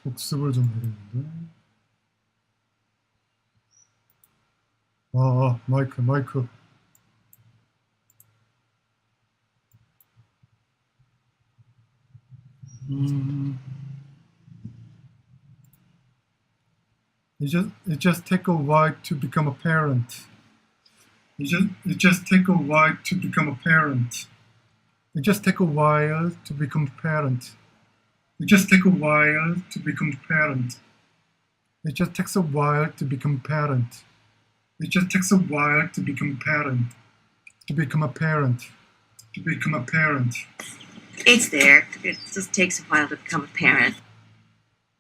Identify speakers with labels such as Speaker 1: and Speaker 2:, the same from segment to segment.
Speaker 1: 복습을 좀 해야겠는데. 마이크. It just take a while to become a parent. It just take a while to become a parent. It just take a while to become a parent. It just take a while to become a parent. It just takes a while to become a parent. It just takes a while to become a parent. To become a parent. To become a parent.
Speaker 2: It's there. It just takes a while to become a parent.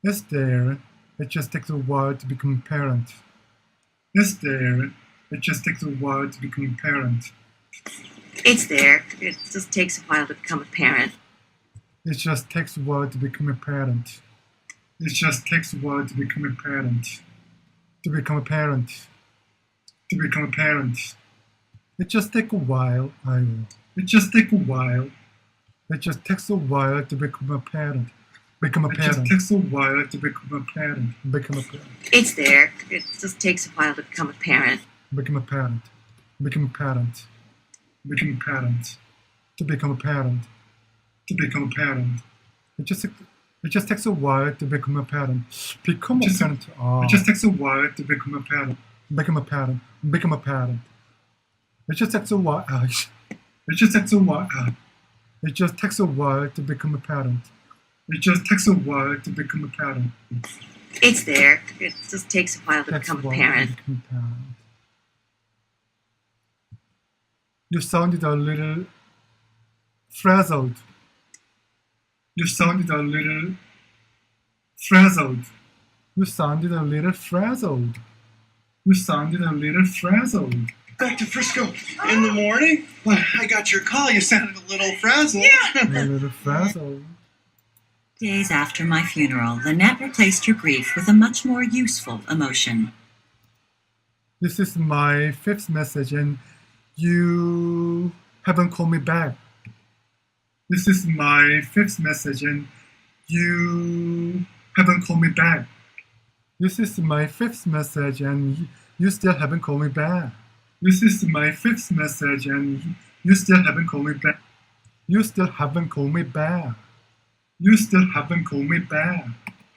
Speaker 1: It's there. It just takes a while to become a parent. It's there. It just takes a while to become a parent.
Speaker 2: It's there. It just takes a while to become a parent.
Speaker 1: It just takes a while to become a parent. It just takes a while to become a parent. To become a parent. To become a parent. It just takes a while. It just takes a while. It just takes a while to become a parent. Become a parent. It just takes a while to become a parent. Become a parent.
Speaker 2: It's there. It just takes a while to become a parent.
Speaker 1: Become a parent. Become a parent. Become a parent. To become a parent. To become a parent. It just takes a while to become a parent. Become a parent. It just takes a while to become a parent. Become a parent. Become a parent. It just takes a while. It just takes a while. It just takes a while to become a parent. It just takes a while to become a parent.
Speaker 2: It's there. It just takes a while to become a parent.
Speaker 1: You sounded a little frazzled. You sounded a little frazzled. You sounded a little frazzled. You sounded a little frazzled.
Speaker 3: Back to Frisco in the morning? Well, I got your call. You sounded a little frazzled.
Speaker 2: Yeah.
Speaker 1: A little frazzled.
Speaker 4: Days after my funeral, Lynette replaced her grief with a much more useful emotion.
Speaker 1: This is my 5th message and you haven't called me back. This is my 5th message and you haven't called me back. This is my 5th message and you still haven't called me back. This is my 5th message and you still haven't called me back. You still haven't called me back. You still haven't called me back.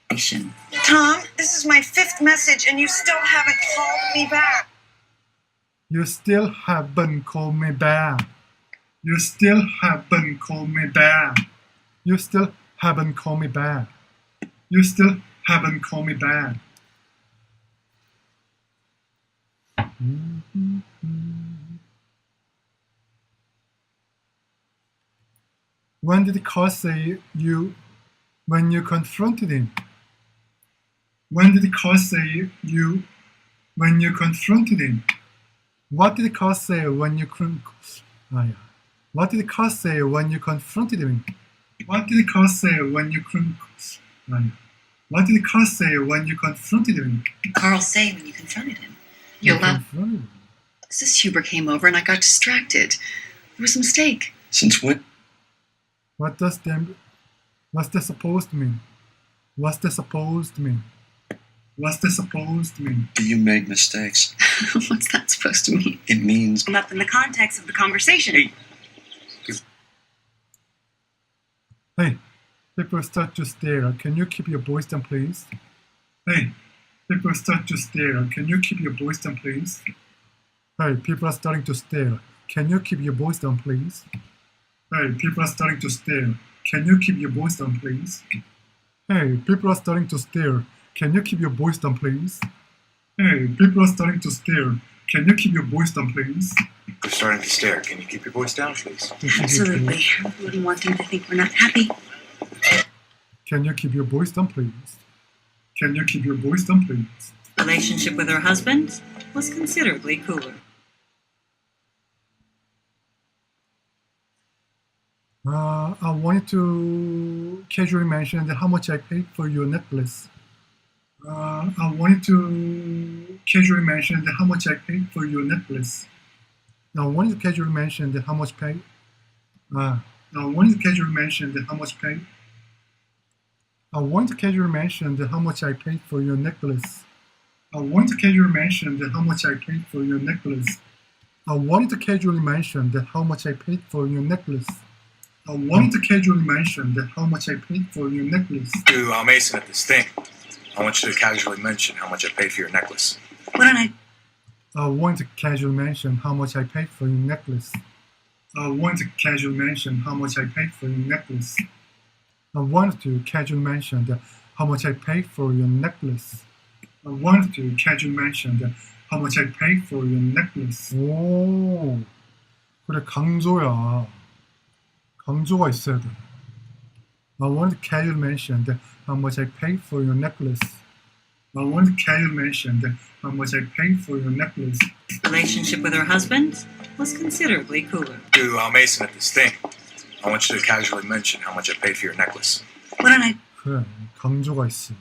Speaker 2: Tom, this is my 5th message and you still haven't called me back.
Speaker 1: You still haven't called me back. You still haven't called me back. You still haven't called me back. You still haven't called me back. When did Carl say you when you confronted him? When did Carl say you when you confronted him? What did Carl say when you What did Carl say when you confronted him? What did Carl say when you What did Carl say when you confronted him?
Speaker 5: Carl say when you confronted him? This Huber came over and I got distracted. There was a mistake.
Speaker 3: Since when?
Speaker 1: What's that supposed to mean? What's that supposed to mean? What's that supposed to mean?
Speaker 3: Do you make mistakes?
Speaker 5: What's that supposed to mean?
Speaker 3: It means...
Speaker 2: Not in the context of the conversation.
Speaker 1: Hey, people start to stare. Can you keep your voice down, please? Hey, people start to stare. Can you keep your voice down, please? Hey, people are starting to stare. Can you keep your voice down, please? Hey, people are starting to stare. Can you keep your voice down, please? Hey, people are starting to stare. Can you keep your voice down, please? Hey, people are starting to stare. Can you keep your voice down, please?
Speaker 3: They're starting to stare. Can you keep your voice down, please?
Speaker 2: Absolutely. We wouldn't want them to think we're not happy.
Speaker 1: Can you keep your voice down, please? Can you keep your voice down, please?
Speaker 4: Relationship with her husband was considerably cooler.
Speaker 1: I wanted to casually mention that how much I paid for your necklace. I wanted to casually mention that how much I paid for your necklace. I wanted to casually mention that how much paid. I wanted to casually mention that how much paid. I want to casually mention how much I paid for your necklace. I want to casually mention how much I paid for your necklace. I wanted to casually mention how much I paid for your necklace. I wanted to casually mention how much I paid for your necklace.
Speaker 6: Dude, I'm acing at this thing. I want you to casually mention how much I paid for your necklace.
Speaker 4: Why don't
Speaker 1: I want to casually mention how much I paid for your necklace. I want to casually mention how much I paid for your necklace. I want to casually mention how much I paid for your necklace. I want to casually mention how much I paid for your necklace. 오, 그래 강조야. 강조가 있어야 돼. I want to casually mention how much I paid for your necklace. I want to casually mention how much I paid for your necklace.
Speaker 4: relationship with her husband was considerably cooler.
Speaker 6: Dude, I'm acing at this thing. I want you to casually mention how much I paid for your necklace.
Speaker 4: Why don't I
Speaker 1: 그래, 강조가 있어.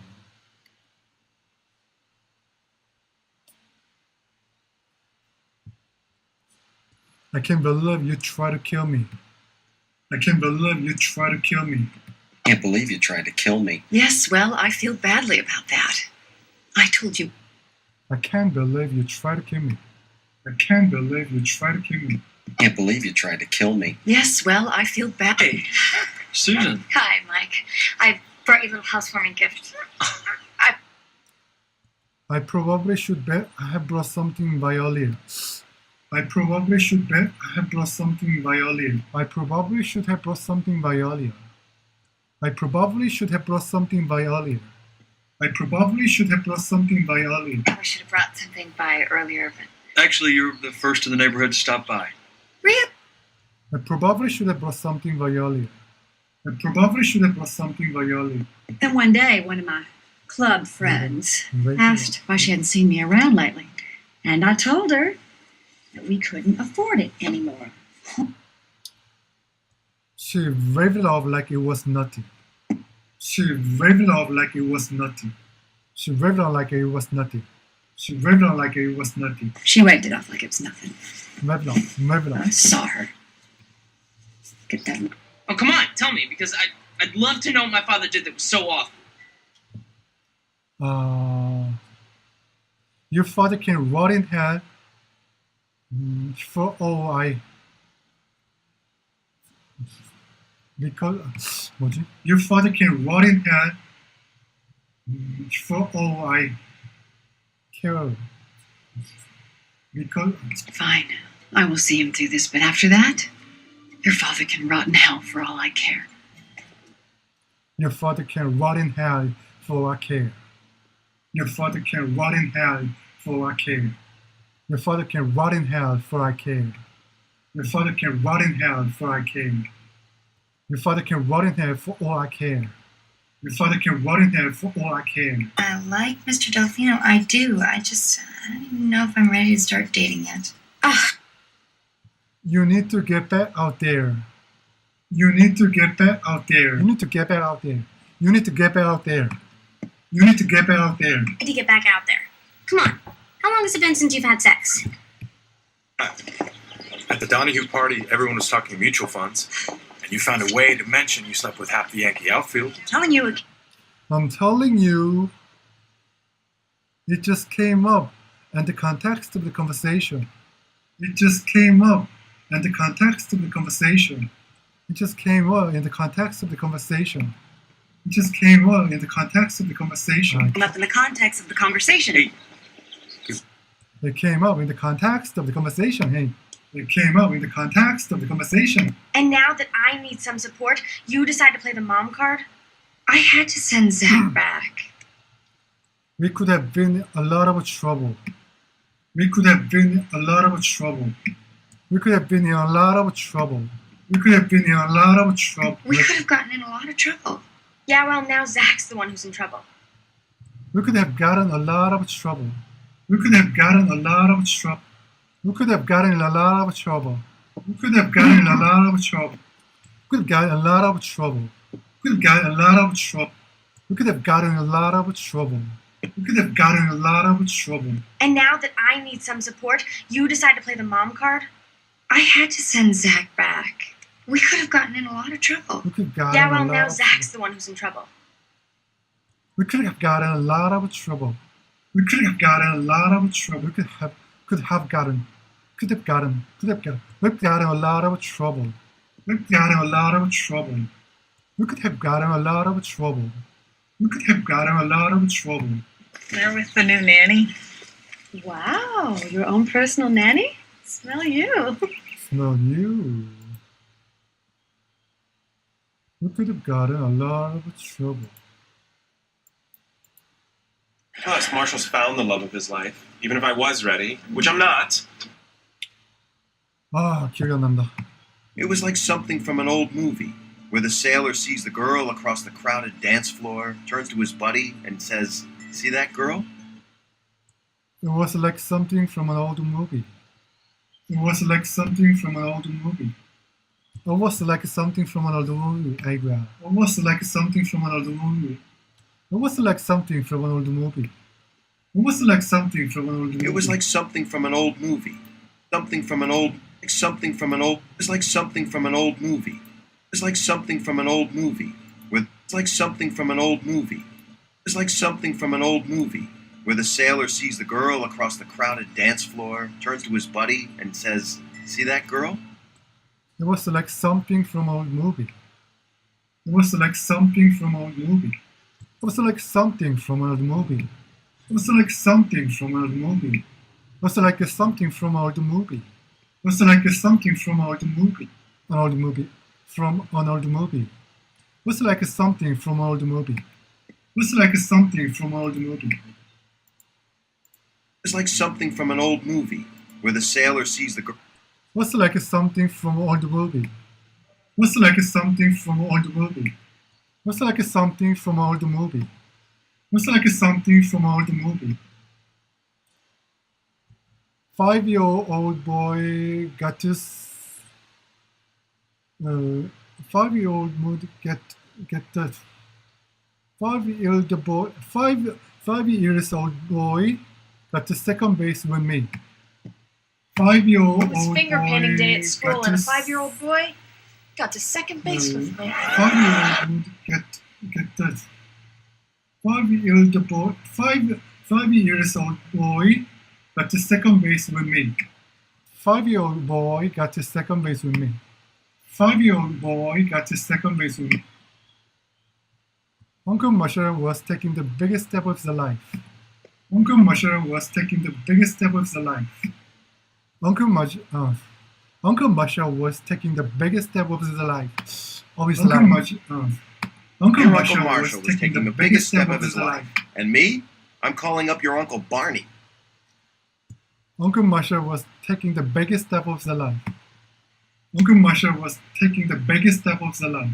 Speaker 1: I can't believe you tried to kill me. I can't believe you tried to kill me.
Speaker 7: Can't believe you tried to kill me.
Speaker 5: Yes, well, I feel badly about that. I told you.
Speaker 1: I can't believe you tried to kill me. I can't believe you tried to kill me.
Speaker 7: Can't believe you tried to kill me.
Speaker 5: Yes, well, I feel bad.
Speaker 3: Hey, Susan.
Speaker 8: Hi, Mike. I brought you a little housewarming gift.
Speaker 1: I probably should bet I have brought something by earlier. I probably should bet I have brought something by earlier. I probably should have brought something by earlier. I probably should have brought something by earlier. I probably should have brought something by earlier.
Speaker 8: Probably should have brought something by earlier, but
Speaker 3: Actually, you're the first in the neighborhood to stop by.
Speaker 8: really,
Speaker 1: I probably should have brought something by earlier. I probably should have brought something by earlier.
Speaker 9: Then one day, one of my club friends
Speaker 1: Right.
Speaker 9: asked why she hadn't seen me around lately. And I told her that we couldn't afford it anymore.
Speaker 1: She waved it off like it was nothing. She waved it off like it was nothing. She waved it off like it was nothing. She waved it off like it was nothing.
Speaker 9: She waved it off like it was nothing.
Speaker 1: Waved it off. Waved it
Speaker 9: I
Speaker 1: off.
Speaker 9: saw her. Get that.
Speaker 10: Oh, come on, tell me, because I'd love to know what my father did that was so awful.
Speaker 1: Your father can rot in hell for all I. Because 뭐지? Your father can rot in hell for all I care. Because
Speaker 5: Fine. I will see him through this, but after that, your father can rot in hell for all I care.
Speaker 1: your father can rot in hell for I care. Your father can rot in hell for I care. Your father can rot in hell for I care. Your father can rot in hell for I care. Your father can rot in hell for all I care. Your father can rot in hell for all I care.
Speaker 8: I like Mr. Delfino. I do. I don't even know if I'm ready to start dating yet. Ugh.
Speaker 1: You need to get back out there. You need to get back out there. You need to get back out there. You need to get back out there. You need to get back out there.
Speaker 8: To get back out there. Come on. How long has it been since you've had sex?
Speaker 6: At the Donahue party, everyone was talking mutual funds, and you found a way to mention you slept with half the Yankee outfield.
Speaker 4: telling you
Speaker 1: I'm telling you, it just came up in the context of the conversation. It just came up in the context of the conversation. It just came up in the context of the conversation. It just came up in the context of the conversation.
Speaker 4: came up in the context of the conversation.
Speaker 3: Hey.
Speaker 1: It came up in the context of the conversation. Hey, it came up in the context of the conversation.
Speaker 8: And now that I need some support, you decide to play the mom card?
Speaker 5: I had to send Zach back.
Speaker 1: We could have been in a lot of trouble. We could have been in a lot of trouble. We could have been in a lot of trouble. We could have been in a lot of trouble.
Speaker 5: We could have gotten in a lot of trouble.
Speaker 8: Yeah, well, now Zach's the one who's in trouble.
Speaker 1: We could have gotten a lot of trouble. We could have gotten a lot of trouble. We could have gotten a lot of trouble. We could have gotten a lot of trouble. We could have gotten a lot of trouble. We could have gotten a lot of trouble. We could have gotten a lot of trouble. We could have gotten a lot of trouble.
Speaker 8: And now that I need some support, you decide to play the mom card?
Speaker 5: I had to send Zach back. We could have gotten in a lot of trouble.
Speaker 1: We could have gotten
Speaker 8: Yeah,
Speaker 1: a
Speaker 8: well,
Speaker 1: lot
Speaker 8: now
Speaker 1: of
Speaker 8: Zach's the one who's in trouble.
Speaker 1: We could have gotten a lot of trouble. We could have gotten a lot of trouble. We could have gotten a lot of trouble. We've gotten a lot of trouble. We could have gotten a lot of trouble. We could have gotten a lot of trouble.
Speaker 2: There with the new nanny.
Speaker 9: Wow, your own personal nanny? Smell you.
Speaker 1: Smell you. We could have gotten a lot of trouble.
Speaker 11: Plus, Marshall's found the love of his life. Even if I was ready, which I'm not.
Speaker 1: 아, 기억이 안 난다.
Speaker 3: It was like something from an old movie, where the sailor sees the girl across the crowded dance floor, turns to his buddy, and says, "See that girl?"
Speaker 1: It was like something from an old movie. It was like something from an old movie. It was like something from an old movie. 아이고야. It was like something from an old movie. It was like something from an old movie. It was like something from an old movie.
Speaker 3: It was like something from an old movie. Something from an old, like something from an old, it's like something from an old movie. It's like something from an old movie. It's like something from an old movie. It's like something from an old movie, where the sailor sees the girl across the crowded dance floor, turns to his buddy, and says, "See that girl?"
Speaker 1: It was like something from an old movie. It was like something from an old movie. It was like something from an old movie. It was like something from an old movie. It was like something from an old movie. It was like something from an old movie. An old movie. From an old movie. It was like something from an old movie. It was like something from an old movie.
Speaker 3: It's like something from an old movie, where the sailor sees the girl.
Speaker 1: What's like something from an old movie? What's like something from an old movie? What's like something from an old movie? What's like something from an old movie? 5-year-old boy got this. 5-year-old boy get that. 5 years old boy got to second base with me. 5-year-old
Speaker 8: It was finger
Speaker 1: boy
Speaker 8: painting day at school,
Speaker 1: got
Speaker 8: and a
Speaker 1: to
Speaker 8: 5-year-old boy got to second base with me.
Speaker 1: 5-year-old get that. 5 years old boy got to second base with me. 5-year-old boy got to second base with me. 5-year-old boy got to second base with me. Uncle Marshall was taking the biggest step of his life. Uncle Marshall was taking the biggest step of his life. Uncle Marshall was taking the biggest step of his life.
Speaker 3: Uncle Marshall was taking the biggest step of his life. And me? I'm calling up your Uncle Barney.
Speaker 1: Uncle Marshall was taking the biggest step of his life. Uncle Marshall was taking the biggest step of his life.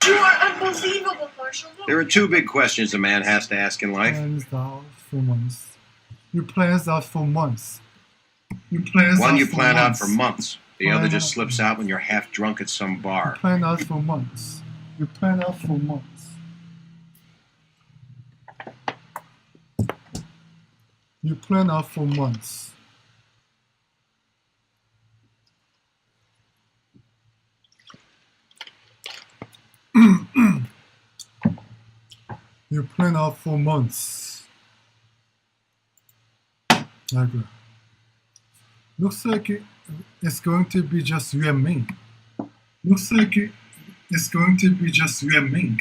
Speaker 8: You are unbelievable, Marshall.
Speaker 3: There are two big questions a man has to ask in life.
Speaker 1: Plans out for months. You plans out for months.
Speaker 3: One you plan out for months. The other just slips out when you're half drunk at some bar.
Speaker 1: You plan out for months. You plan out for months. You plan out for months. You plan out for months. 아이고야. Looks like it's going to be just you and me. Looks like it's going to be just you and me.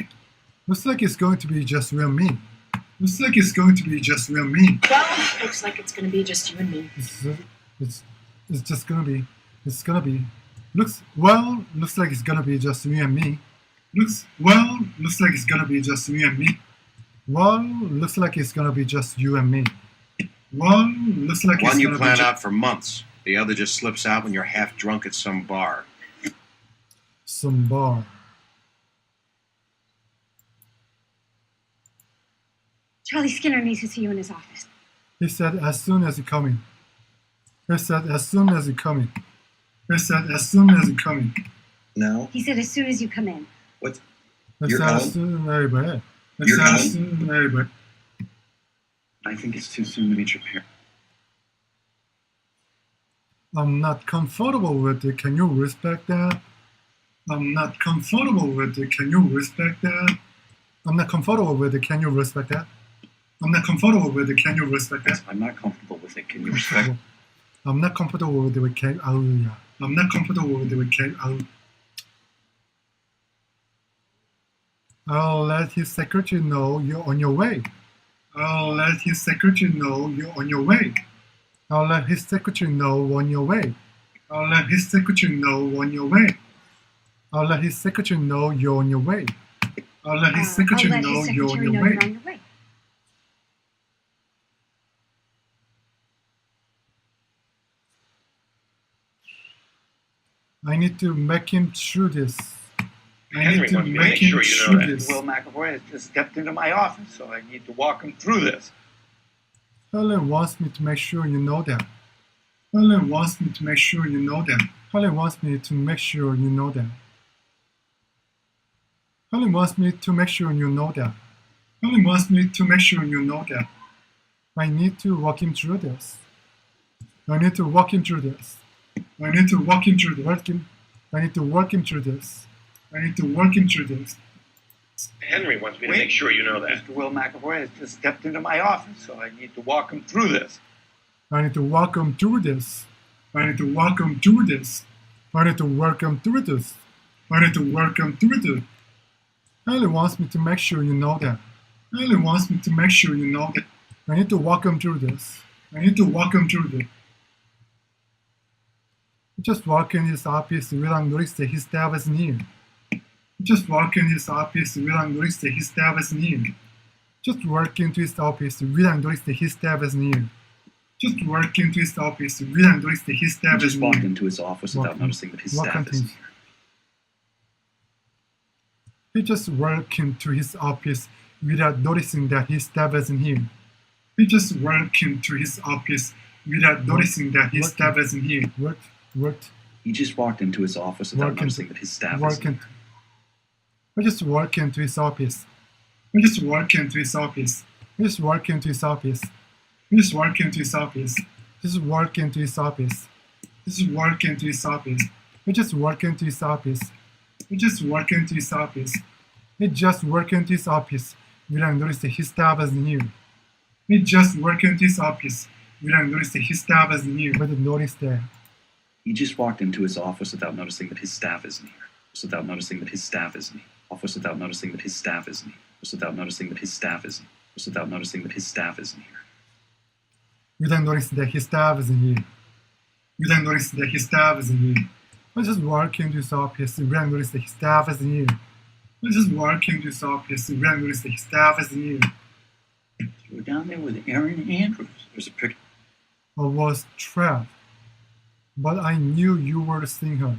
Speaker 1: Looks like it's going to be just you and me. Looks like it's going to be just you and me.
Speaker 8: Well, looks like it's going to be just you and me.
Speaker 1: It's just gonna be. It's gonna be. Looks like it's gonna be just you and me. Looks like it's gonna be just you and me. Well, looks like it's gonna be just you and me. Well, looks like
Speaker 3: One you plan out for months. The other just slips out when you're half drunk at some bar.
Speaker 1: Some bar.
Speaker 9: Charlie Skinner needs to see you in his office.
Speaker 1: He said as soon as you come in. He said as soon as you come in. He said as soon as you come in.
Speaker 7: No.
Speaker 9: He said as soon as you come in.
Speaker 7: What?
Speaker 1: He
Speaker 7: You're
Speaker 1: said as
Speaker 7: home?
Speaker 1: soon as you
Speaker 7: You're home?
Speaker 1: home?
Speaker 11: I think it's too soon to meet your parents.
Speaker 1: I'm not comfortable with it. Can you respect that? I'm not comfortable with it. Can you respect that? I'm not comfortable with it. Can you respect that? I'm not comfortable with it. Can you respect that?
Speaker 7: I'm not comfortable with it. Can you respect?
Speaker 1: I'm not comfortable with it. Can yeah. I'm not comfortable with it. Can I'll let his secretary know you're on your way. I'll let his secretary know you're on your way. I'll let his secretary know on your way. I'll let his secretary know on your way. I'll let his secretary know you're on your way. I'll let his secretary know you're on your way. I need to make him through this. I need to make him through this.
Speaker 12: Will McAvoy has just stepped into my office, so I need to walk him through this.
Speaker 1: Helen wants me to make sure you know that. Helen wants me to make sure you know that. Helen wants me to make sure you know that. Helen wants me to make sure you know that. Helen wants me to make sure you know that. I need to walk him through this. I need to walk him through this. I need to walk him through this. I need to work him through this. I need to work him through this.
Speaker 12: Henry wants me to make sure you know that. Mr. Will McAvoy has just stepped into my office, so I need to walk him through this.
Speaker 1: I need to walk him through this. I need to walk him through this. I need to work him through this. I need to work him through this. Ellie wants me to make sure you know that. Ellie wants me to make sure you know that. I need to walk him through this. I need to walk him through this. He just walked in his office without noticing his staff is near. He just walked in his office without noticing his staff is near. Just walk into his office without noticing his staff is near. Just walk into his office without noticing his staff is near.
Speaker 7: Just walked into his office without noticing that his staff is near.
Speaker 1: He just walked into his office without noticing that his staff isn't here. He just walked into his office without noticing that his staff isn't here. Worked.
Speaker 7: He just walked into his office without noticing that his staff isn't here.
Speaker 1: I just walked into his office. I just walked into his office. I just walked into his office. I just walked into his office. Just walk into his office. Just walk into his office. I just walk into his office. I just walk into his office. I just walk into his office without noticing his staff isn't here. I just walk into his office without noticing his staff isn't here. But notice that.
Speaker 7: He just walked into his office without noticing that his staff isn't here. Without noticing that his staff isn't here. Office without noticing that his staff isn't here. Without noticing that his staff isn't here. Without noticing that his staff isn't here.
Speaker 1: Without noticing that his staff isn't here. Without noticing that his staff isn't here. I just walk into his office without noticing that his staff isn't here. I just walk into his office without noticing that his staff isn't here.
Speaker 12: You were down there with Erin Andrews.
Speaker 7: There's a picture.
Speaker 1: I was trapped, but I knew you were seeing her.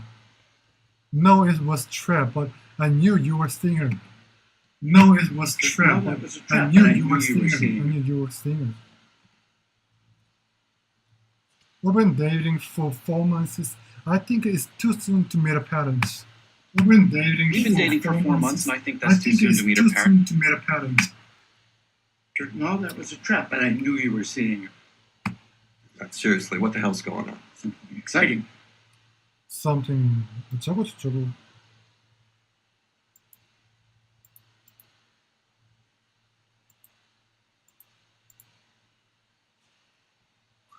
Speaker 1: No, it was trapped, but I knew you were seeing her. No, it was trapped, but I knew you were seeing her. I knew you were seeing her. We've been dating for 4 months. I think it's too soon to meet a parent. We've been dating
Speaker 7: for 4 months, and I think that's too soon to meet a parent.
Speaker 12: No, that was a trap, and I knew you were seeing her.
Speaker 11: Seriously, what the hell's going on?
Speaker 12: Something exciting.
Speaker 1: Something 어쩌고 저쩌고.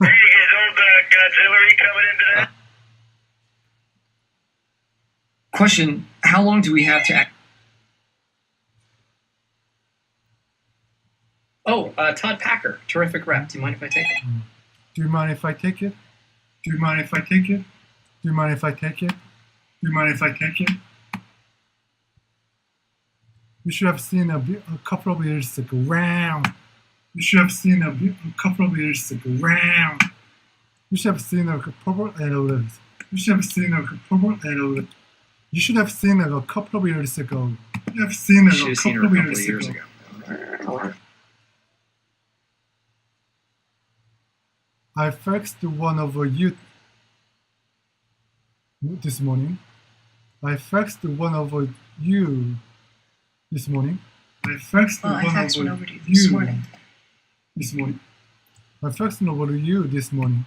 Speaker 13: Hey, is old Godzilla coming in today?
Speaker 10: Question, how long do we have to act? Oh, Todd Packer, terrific rep. Do you mind if I take it?
Speaker 1: Do you mind if I take it? Do you mind if I take it? Do you mind if I take it? Do you mind if I take it? You should have seen a couple of years ago. Wow. You should have seen a couple of years ago. Wow. You should have seen a couple of analysts. You should have seen a couple of analysts. You should have seen a couple of years ago. You have seen a couple of years ago. I faxed one of you this morning. I faxed one of you this morning. I faxed one over to you this morning. This morning. I faxed over to you this morning.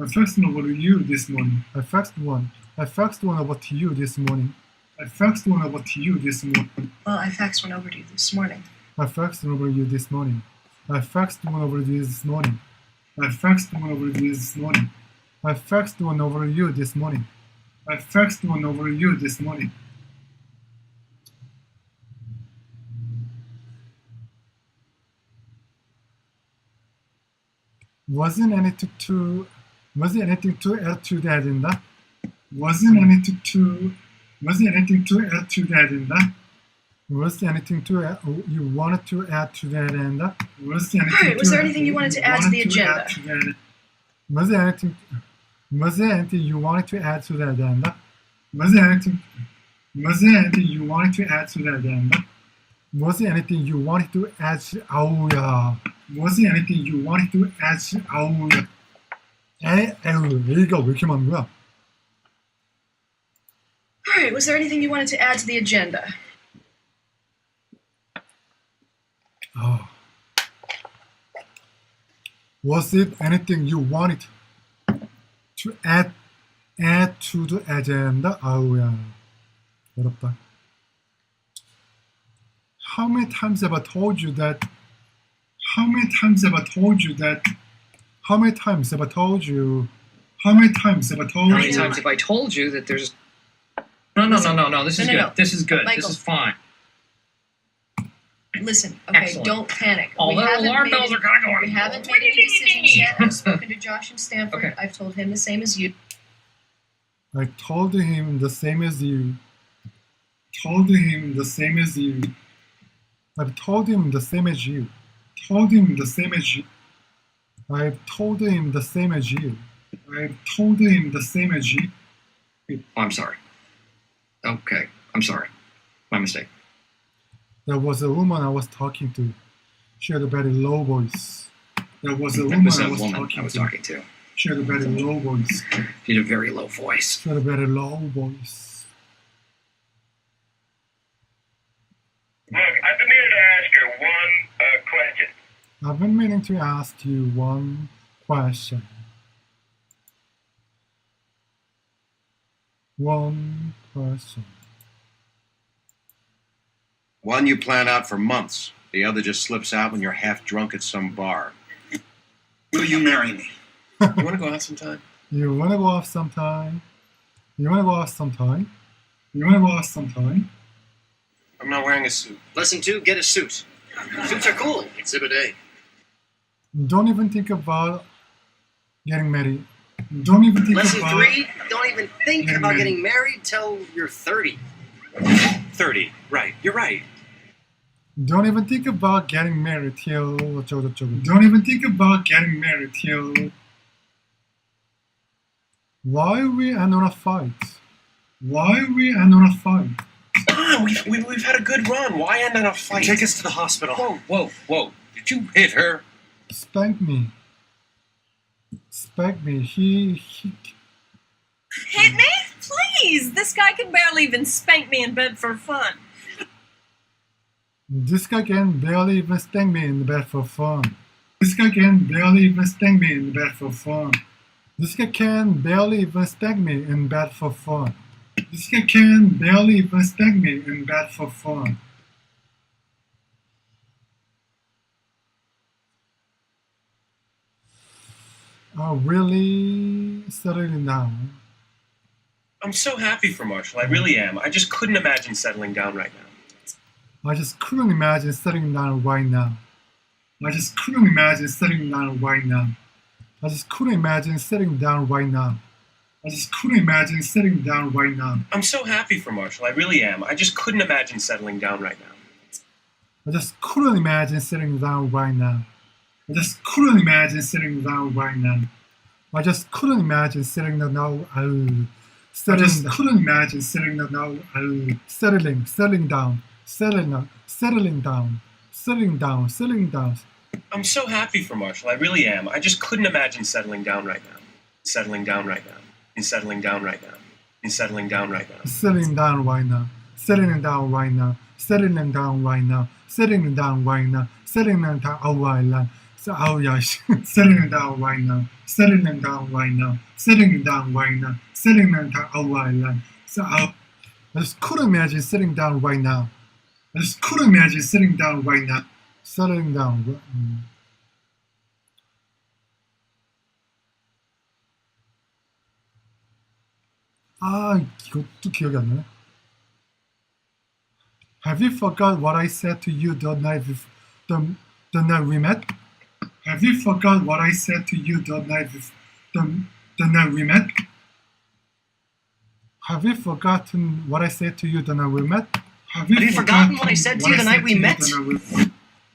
Speaker 1: I faxed over to you this morning. I faxed one over to you this morning. I faxed one over to you this morning.
Speaker 2: Well, I faxed one over to you this morning.
Speaker 1: I faxed one over to you this morning. I faxed one over to you this morning. I faxed one over to you this morning. I faxed one over to you this morning. I faxed one over to you this morning. Wasn't anything to add to the agenda? Wasn't anything to add to the agenda? Was there anything you wanted to add to the agenda? Was there anything
Speaker 2: you wanted to add to the agenda?
Speaker 1: Was there anything you wanted to add to the agenda? Was there anything you wanted to add to the agenda? Was there anything you wanted to add to Was there anything you wanted to add to A가 왜 이렇게 많은 거야?
Speaker 2: Alright, was there anything you wanted to add to the agenda?
Speaker 1: Was it anything you wanted to add to the agenda? 아우야, 어렵다. How many times have I told you that? How many times have I told you that? How many times have I told you? How many times have I told you?
Speaker 10: How many times have I told you that there's... No, this is good. This is good.
Speaker 2: Michael.
Speaker 10: This is fine.
Speaker 2: Listen, okay,
Speaker 10: Excellent.
Speaker 2: don't panic.
Speaker 10: All the alarm bells are kind of going.
Speaker 2: We haven't made any decisions yet. I've spoken to Josh in Stanford.
Speaker 10: Okay.
Speaker 2: I've told him the same as you.
Speaker 1: I told him the same as you. Told him the same as you. I've told him the same as you. Told him the same as you. I've told him the same as you. I've told him the same as you.
Speaker 10: Oh, I'm sorry. Okay, I'm sorry. My mistake.
Speaker 1: There was a woman I was talking to. She had a very low voice. There was a woman
Speaker 10: was
Speaker 1: I
Speaker 10: a
Speaker 1: was
Speaker 10: woman
Speaker 1: talking
Speaker 10: I was
Speaker 1: to.
Speaker 10: talking to.
Speaker 1: She had a very low voice.
Speaker 10: She had a very low voice.
Speaker 1: She had a very low voice.
Speaker 13: Look, I've been meaning to ask you one question.
Speaker 1: I've been meaning to ask you one question. One question.
Speaker 3: One you plan out for months. The other just slips out when you're half drunk at some bar.
Speaker 11: Will you marry me?
Speaker 3: You want to go out sometime?
Speaker 1: You wanna go off sometime? You wanna go off sometime? You wanna go off sometime?
Speaker 11: I'm not wearing a suit.
Speaker 10: Lesson 2, get a suit. Suits are cool.
Speaker 3: Exhibit A.
Speaker 1: Don't even think about getting married. Don't even think
Speaker 10: Lesson
Speaker 1: about
Speaker 10: 3, don't even think
Speaker 1: getting
Speaker 10: about
Speaker 1: married.
Speaker 10: getting married till you're 30.
Speaker 11: 30. Right. You're right.
Speaker 1: Don't even think about getting married till 어쩌고저쩌고. Don't even think about getting married till. Why we end on a fight? Why we end on a fight?
Speaker 11: Ah, we've had a good run. Why end on a fight?
Speaker 6: Take us to the hospital.
Speaker 11: Whoa. Did you hit her?
Speaker 1: Spank me. Spank me. He
Speaker 14: Hit me? Please! This guy can barely even spank me in bed for fun.
Speaker 1: This guy can barely even spank me in the bed for fun. This guy can barely even spank me in the bed for fun. This guy can barely even spank me in bed for fun. This guy can barely even spank me in bed for fun. Really settling down.
Speaker 11: I'm so happy for Marshall. I really am. I just couldn't imagine settling down right now.
Speaker 1: I just couldn't imagine settling down right now. I just couldn't imagine settling down right now. I just couldn't imagine settling down right now. I just couldn't imagine settling down right now.
Speaker 11: I'm so happy for Marshall. I really am. I just couldn't imagine settling down right now.
Speaker 1: I just couldn't imagine settling down right now. I just couldn't imagine settling down right now. I just couldn't imagine settling down. I just couldn't imagine settling down. Settling down.
Speaker 11: I'm so happy for Marshall. I really am. I just couldn't imagine settling down right now. Settling down right now. And settling down right now. And settling down right now.
Speaker 1: Settling down right now. Settling down right now. Settling down right now. Settling down right now. Settling down right now. Settling down right now. Settling down right now. Settling down right now. Settling down right now. I just couldn't imagine settling down right now. I I just couldn't imagine sitting down right now. Settling down. 아, 이것도 기억이 안 나네. Have you forgot what I said to you the night we met? Have you forgot what I said to you the night we met? Have you forgotten what I said to you the night we met?
Speaker 15: Have you forgotten what I said to you the night we met?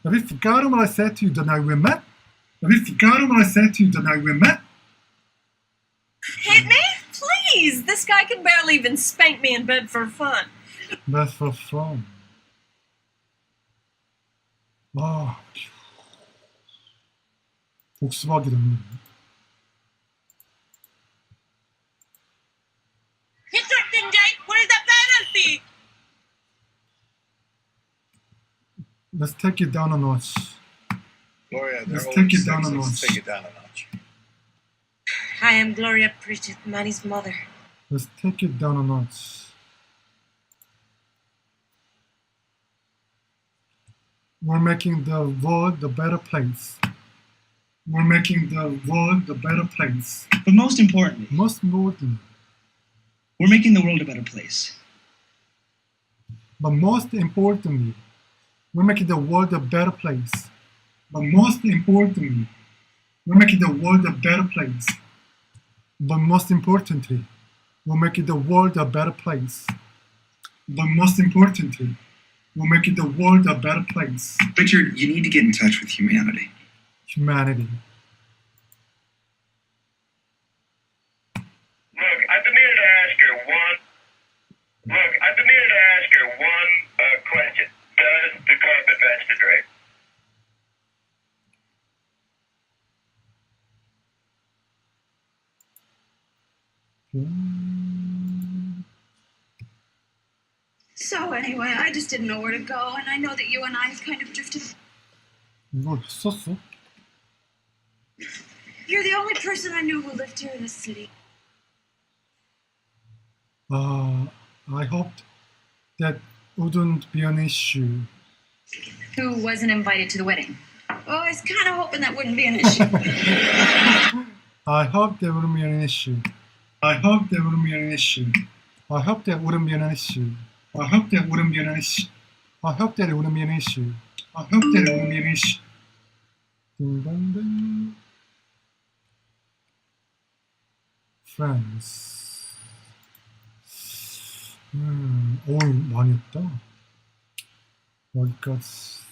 Speaker 1: Have you forgotten what I said to you the night we met? Have you forgotten what I said to you the night we met?
Speaker 14: Hit me? Please! This guy can barely even spank me in bed for fun.
Speaker 1: Bed for fun. 아, 복습하기 됐네.
Speaker 14: Interesting, Jake. What is that penalty?
Speaker 1: Let's take it down a notch.
Speaker 16: Gloria,
Speaker 1: Let's take it down a notch.
Speaker 16: Take it down a notch.
Speaker 14: I am Gloria Pritchett, Manny's mother.
Speaker 1: Let's take it down a notch. We're making the world a better place. We're making the world a better place.
Speaker 15: But most importantly, we're making the world a better place.
Speaker 1: But most importantly, we're making the world a better place. But most importantly, we're making the world a better place. But most importantly, we're making the world a better place. But most importantly, we're making the world a better place.
Speaker 17: Richard, you need to get in touch with humanity.
Speaker 1: Humanity.
Speaker 13: Look, I've been meaning to ask you one question. Does the carpet match the drape?
Speaker 8: So anyway, I just didn't know where to go, and I know that you and I have kind of drifted.
Speaker 1: 이걸 썼어?
Speaker 8: You're the only person I knew who lived here in the city.
Speaker 1: I hoped that wouldn't be an issue.
Speaker 9: Who wasn't invited to the wedding?
Speaker 8: Oh, I was kind of hoping that wouldn't be an issue.
Speaker 1: I hope there wouldn't be an issue. I hope there wouldn't be an issue. I hope there wouldn't be an issue. I hope there wouldn't be an issue. I hope there wouldn't be an issue. I hope there wouldn't be an issue. Ding dong ding. Friends. 많이 했다. 여기까지.